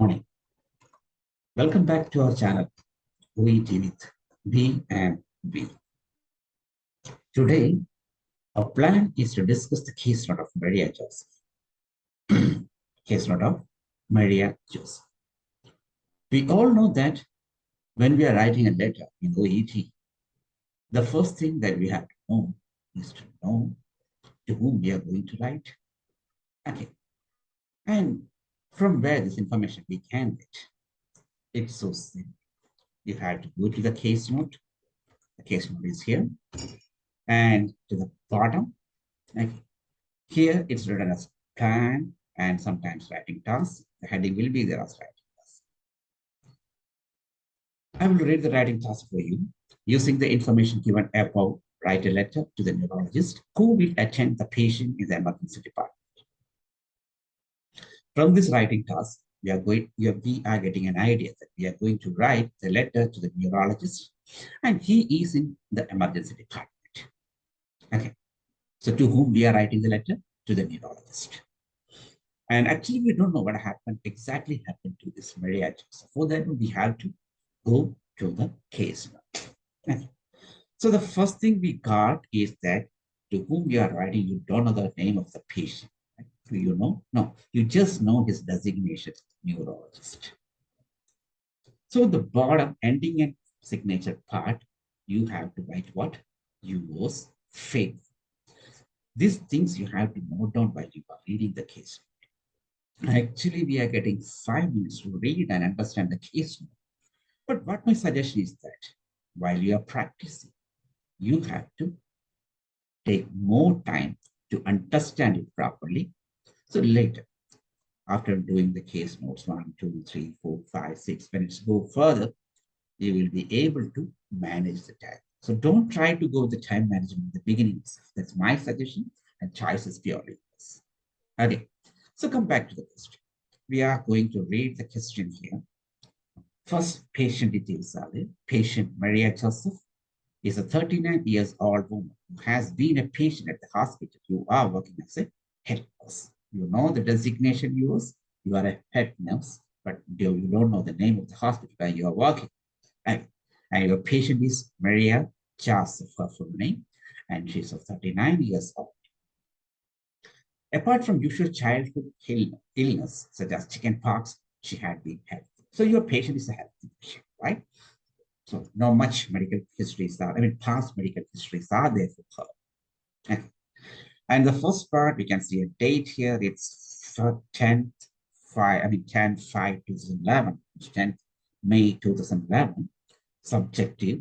Morning. Welcome back to our channel, OET with B and B. Today, our plan is to discuss the case note of Maria Joseph. Case note of Maria Joseph. We all know that when we are writing a letter in OET, the first thing that we have to know is to know to whom we are going to write. Okay. And from where this information we can get. It's so simple. You have to go to the case note. The case note is here. And to the bottom, okay. Here it's written as plan and sometimes writing task. The heading will be there as writing task. I will read the writing task for you. Using the information given above, write a letter to the neurologist who will attend the patient in the emergency department. From this writing task, we are getting an idea that we are going to write the letter to the neurologist, and he is in the emergency department. Okay. So to whom we are writing the letter? To the neurologist. And actually, we don't know what exactly happened to this Maria Joseph. For that, we have to go to the case note. Okay. So the first thing we got is that to whom we are writing, you don't know the name of the patient. Right? Do you know? No, you just know his designation, neurologist. So the bottom ending and signature part, you have to write what? Yours faithful. These things you have to note down while you are reading the case. Actually, we are getting 5 minutes to read and understand the case note. But what my suggestion is that while you are practicing, you have to take more time to understand it properly. So later, after doing the case notes 1, 2, 3, 4, 5, 6, when it's go further, you will be able to manage the time. So don't try to go with the time management at the beginning. That's my suggestion, and choice is purely yours. Okay. So come back to the question. We are going to read the question here. First, patient details are there. Patient Maria Joseph is a 39 years old woman who has been a patient at the hospital. You are working as a head nurse. You know the designation yours. You are a head nurse, but you don't know the name of the hospital where you are working. And your patient is Maria Joseph, her full name, and she's of 39 years old. Apart from usual childhood illness, such as chickenpox, she had been healthy. So your patient is a healthy patient, right? So not much medical histories are, past medical histories are there for her. Okay. And the first part, we can see a date here. It's 10th, 5, 2011, 10th May 2011. Subjective,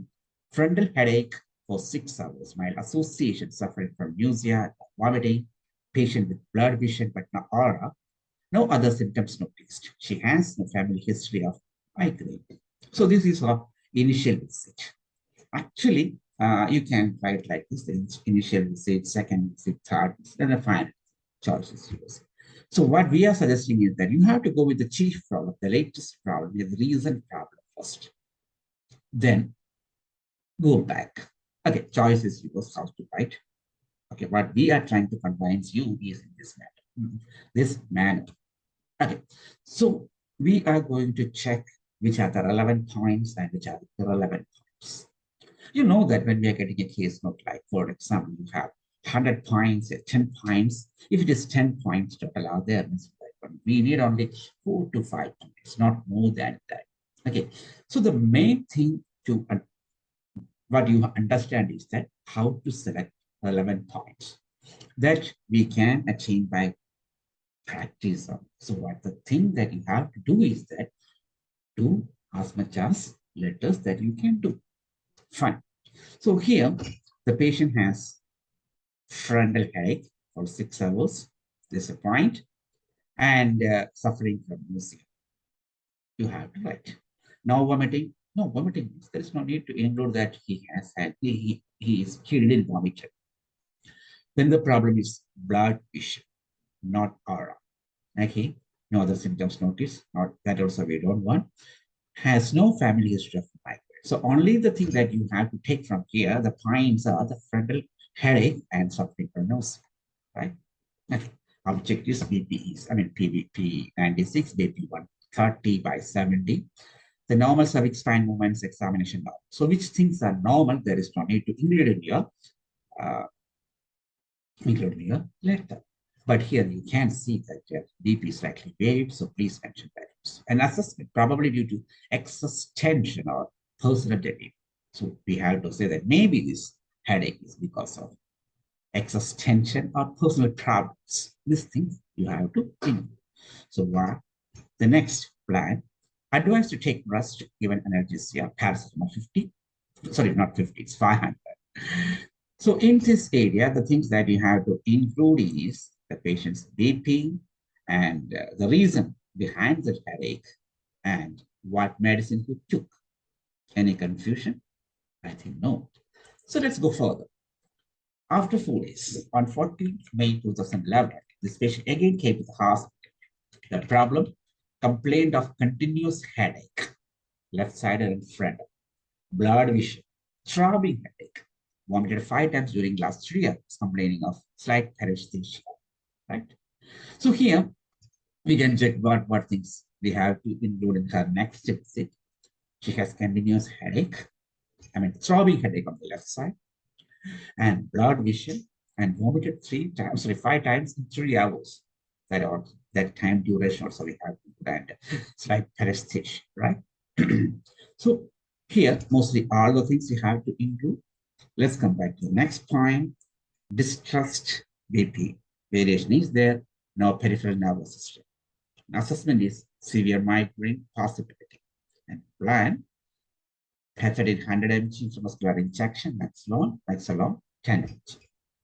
frontal headache for 6 hours, mild association, suffering from nausea, vomiting, patient with blurred vision but no aura, no other symptoms noticed. She has no family history of migraine. So this is her initial visit. Actually, you can write like this: the initial visit, second visit, third visit, and the final choices yours. So what we are suggesting is that you have to go with the chief problem, the latest problem, the recent problem first. Then go back. Okay, choice is yours, how to write. Okay, what we are trying to convince you is in this manner. This manner. Okay, so we are going to check which are the relevant points and which are the irrelevant points. You know that when we are getting a case note, like for example, you have 100 points, 10 points. If it is 10 points total out there, we need only 4 to 5 points, not more than that. Okay, so the main thing to what you understand is that how to select relevant points that we can achieve by practice on. So what the thing that you have to do is that do as much as letters that you can do. Fine. So here the patient has frontal headache for 6 hours. There's a point, and suffering from nausea. You have to write. Now vomiting. No vomiting. There is no need to include that he has had he didn't vomit. Then the problem is blood vision, not aura. Okay, no other symptoms noticed. Not that also we don't want. Has no family history of migraine. So only the thing that you have to take from here, the points are the frontal headache and suffering from nausea, right? Okay. Object is BPEs, PVP 96, BP1. 30 by 70. The normal cervix spine movements examination now. So which things are normal? There is no need to uh, include in your letter. But here you can see that your BP is slightly waived, so please mention values. An assessment probably due to excess tension or personal delay. So we have to say that maybe this headache is because of excess tension or personal problems. These things you have to think. So what? The next plan, advised to take rest given analgesia, paracetamol 50. Sorry, not 50, it's 500. So in this area, the things that you have to include is the patient's BP and the reason behind the headache and what medicine he took. Any confusion? I think no. So let's go further. After 4 days, on 14th May 2011, this patient again came to the hospital. The problem, complained of continuous headache, left side and front, blurred vision, throbbing headache, vomited 5 times during last 3 years, complaining of slight paresthesia, right? So here we can check what things we have to include in her next visit. She has continuous headache, throbbing headache on the left side, and blurred vision, and vomited 5 times in 3 hours. That time duration also we have that slight paresthesia, right? So here, mostly all the things you have to include. Let's come back to the next point. Distrust BP. Variation is there, no peripheral nervous system. Assessment is severe migraine possibility. And plan, pethidine 100 mg intramuscular injection, Nexalon 10 mg.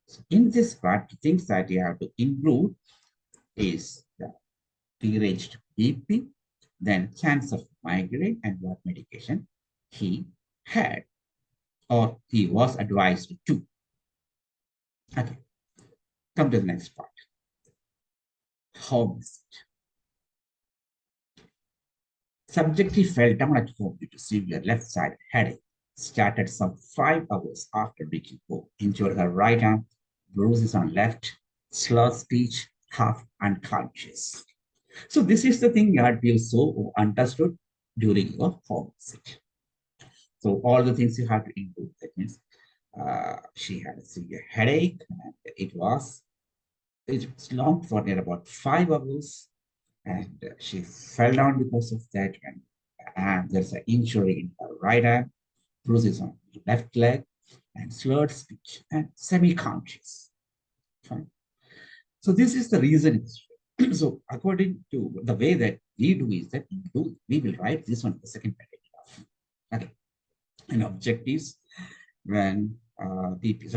So in this part, the things that you have to include is the deranged BP, then chance of migraine, and what medication he had or he was advised to. Okay, come to the next part. Home visit. Subjective fell down at home due to severe left side headache. Started some 5 hours after reaching home. Injured her right arm, bruises on left, slurred speech, half unconscious. So this is the thing that you so understood during your home visit. So all the things you have to include. That means she had a severe headache, and it was long for near about 5 hours, and she fell down because of that. And there's an injury in her right arm, bruises on the left leg, and slurred speech and semi-conscious. Fine. So this is the reason. So according to the way that we do is that we will write this on the second paragraph. Okay. And objectives when BP is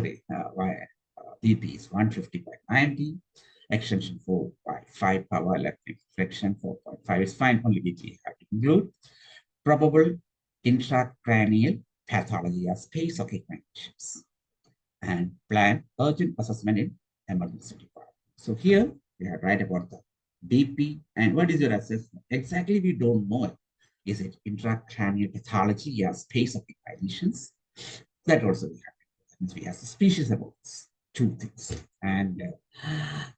150 by 90, extension 4 by 5 power, left flexion 4.5 is fine, only BP have to include. Probable intracranial pathology as space of conditions. And plan urgent assessment in emergency department. So here we have write about the BP and what is your assessment? Exactly, we don't know it. Is it intracranial pathology or space of conditions? That also we have. That means we have suspicious about this, 2 things. And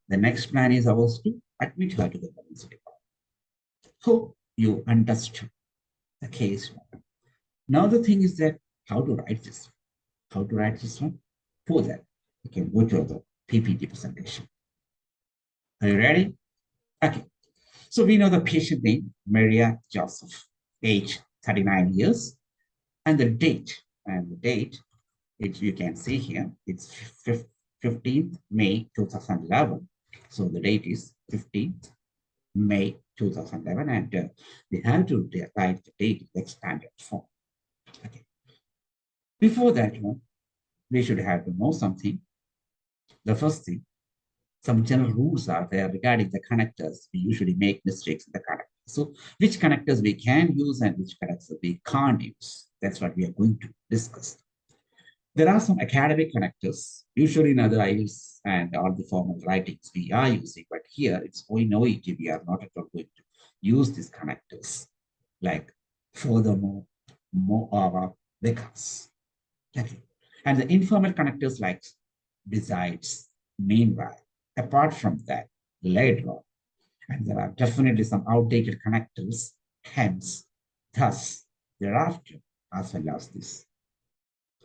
the next plan is ours to admit her to the emergency department. Hope you understood the case. Now the thing is that how to write this? How to write this one? For that, you can go to the PPT presentation. Are you ready? Okay. So we know the patient name, Maria Joseph, age 39 years, and the date. And the date, you can see here, it's 15th May 2011. So the date is 15th May 2011, and we have to write the date in expanded form. Okay. Before that, we should have to know something. The first thing, some general rules are there regarding the connectors. We usually make mistakes in the connectors. So which connectors we can use and which connectors we can't use. That's what we are going to discuss. There are some academic connectors, usually in other IELTS and all the formal writings we are using, but here it's in OET, we are not at all going to use these connectors, like furthermore, moreover, because. Okay. And the informal connectors like besides, meanwhile, apart from that, later on, And there are definitely some outdated connectors, hence, thus, thereafter, as well as this.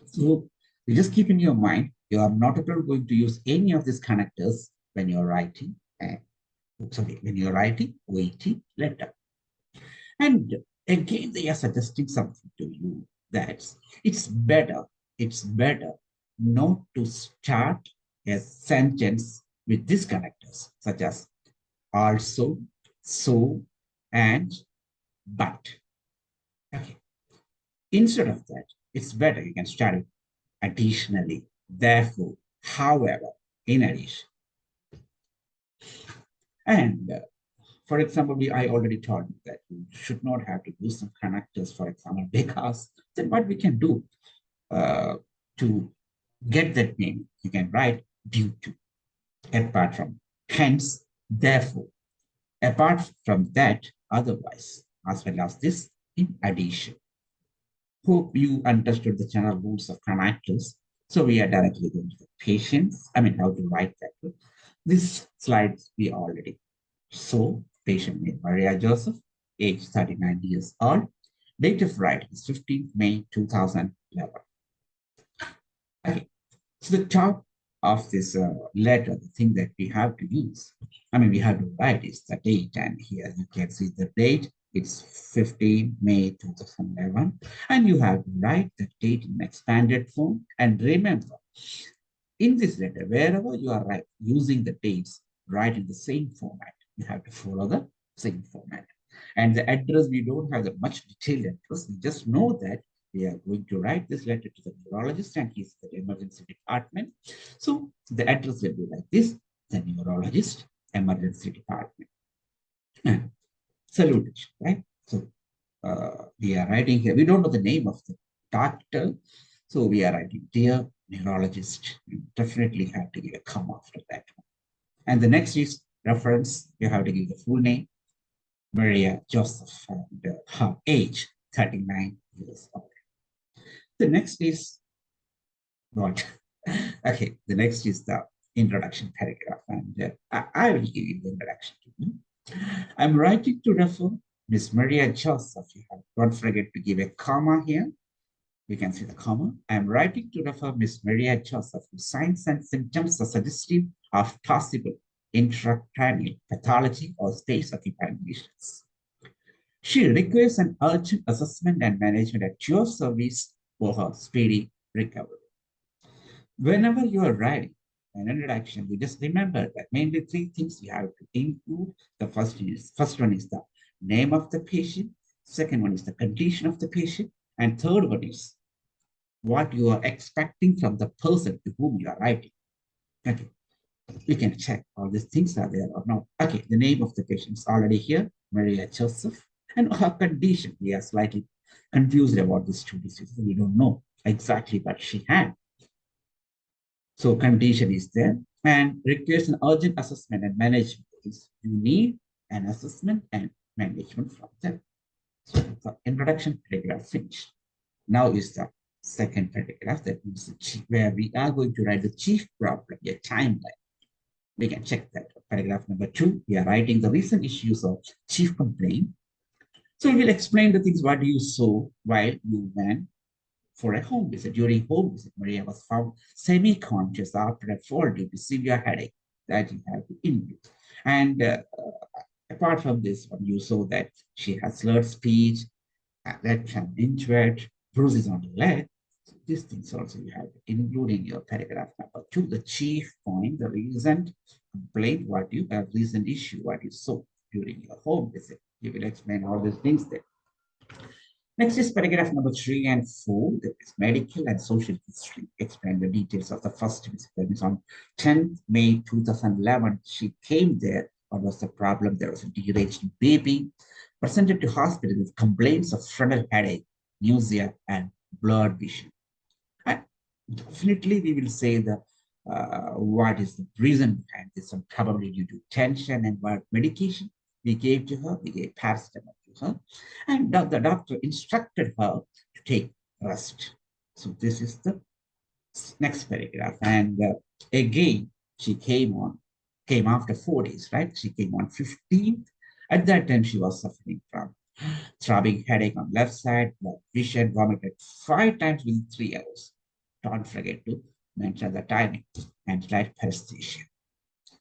So you just keep in your mind, you are not at all going to use any of these connectors when you're writing, when you're writing OET letter. And again, they are suggesting something to you that it's better not to start a sentence with these connectors, such as also, so, and, but. Okay. Instead of that, it's better you can start it additionally, therefore, however, in addition. And for example, I already told you that you should not have to use some connectors, for example, because then what we can do to get that name, you can write due to, apart from, hence, therefore, apart from that, otherwise, as well as this, in addition. Hope you understood the general rules of connectors. So we are directly going to the patients. I mean, how to write that. This slide we already saw. Patient name Maria Joseph, age 39 years old. Date of writing is 15th May 2011. Okay, so the top of this letter, the thing that we have to use, I mean, we have to write is the date, and here you can see the date. It's 15 May 2011, and you have to write the date in expanded form. And remember, in this letter, wherever you are using the dates, write in the same format. You have to follow the same format. And the address, we don't have the much detailed address. We just know that we are going to write this letter to the neurologist and he's the emergency department. So the address will be like this, the neurologist, emergency department. And salutation, right? So we are writing here. We don't know the name of the doctor. So we are writing, dear neurologist. You definitely have to give a comma after that one. And the next is reference. You have to give the full name, Maria Joseph, and her age, 39 years old. The next is what? Okay, the next is the introduction paragraph, and I will give you the introduction. I'm writing to refer Miss Maria Joseph. You have don't forget to give a comma here. You can see the comma. I'm writing to refer Miss Maria Joseph to signs and symptoms are suggestive of possible intracranial pathology or space-occupying lesions. She requires an urgent assessment and management at your service for her speedy recovery. Whenever you are writing an introduction, you just remember that mainly three things you have to include. The first one is the name of the patient, second one is the condition of the patient, and third one is what you are expecting from the person to whom you are writing. Okay, we can check all these things are there or not. Okay, the name of the patient is already here, Maria Joseph, and her condition. We are slightly confused about these two diseases. We don't know exactly what she had. So condition is there and requires an urgent assessment and management. You need an assessment and management from them. So the introduction paragraph finished. Now is the second paragraph, that means where we are going to write the chief problem, a timeline. We can check that. Paragraph number 2, we are writing the recent issues of chief complaint. So we will explain the things what you saw while you went for a home visit. During home visit, Maria was found semi-conscious after a fall due to severe headache that you have to induce. And apart from this one, you saw that she has slurred speech, left hand injured, bruises on the leg. So these things also you have to include in your paragraph number 2. The chief point, the recent complaint, what you have, recent issue, what you saw during your home visit. You will explain all these things there. Next is paragraph number 3 and 4. That is medical and social history. Explain the details of the first visit. That is on 10th May 2011. She came there. What was the problem? There was a deranged baby presented to hospital with complaints of frontal headache, nausea, and blurred vision. And definitely, we will say the what is the reason behind this? And probably due to tension and what medication we gave to her. We gave paracetamol to her, and the doctor instructed her to take rest. So this is the next paragraph, and again she came on came after 4 days, right? She came on 15th. At that time, she was suffering from throbbing headache on left side, blood vision, vomited 5 times within 3 hours. Don't forget to mention the timing and slight paresthesia.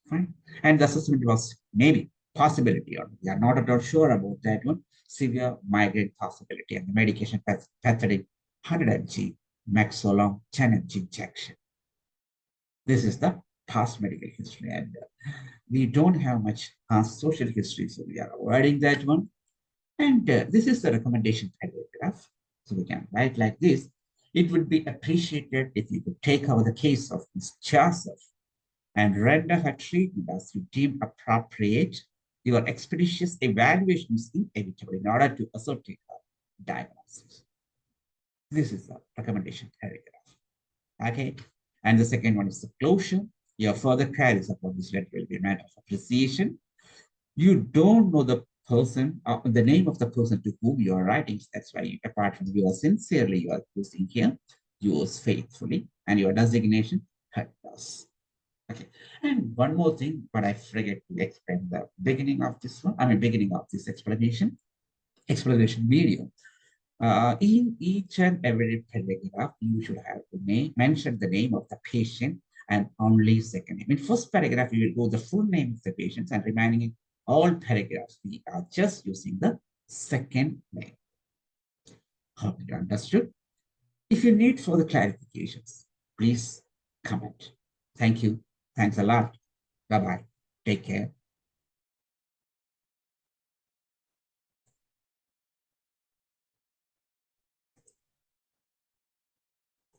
Fine. And the assessment was maybe possibility, or we are not at all sure about that one. Severe migraine possibility, and the medication pethidine 100 mg, Maxolong 10 mg injection. This is the past medical history, and we don't have much past social history, so we are avoiding that one. And this is the recommendation paragraph. So we can write like this. It would be appreciated if you could take over the case of Ms. Joseph and render her treatment as you deem appropriate. Your expeditious evaluation is inevitable in order to ascertain her diagnosis. This is the recommendation paragraph. Okay. And the second one is the closure. Your further queries about this letter will be a matter of appreciation. You don't know the person, the name of the person to whom you are writing. That's why, apart from you are sincerely, you are using here, yours faithfully, and your designation, her does. Okay. And one more thing, but I forget to explain the beginning of this one. Beginning of this explanation video. In each and every paragraph, you should have to mention the name of the patient and only second name. In first paragraph, you will go the full name of the patient, and remaining in all paragraphs, we are just using the second name. Hope you understood. If you need further clarifications, please comment. Thank you. Thanks a lot. Bye-bye. Take care.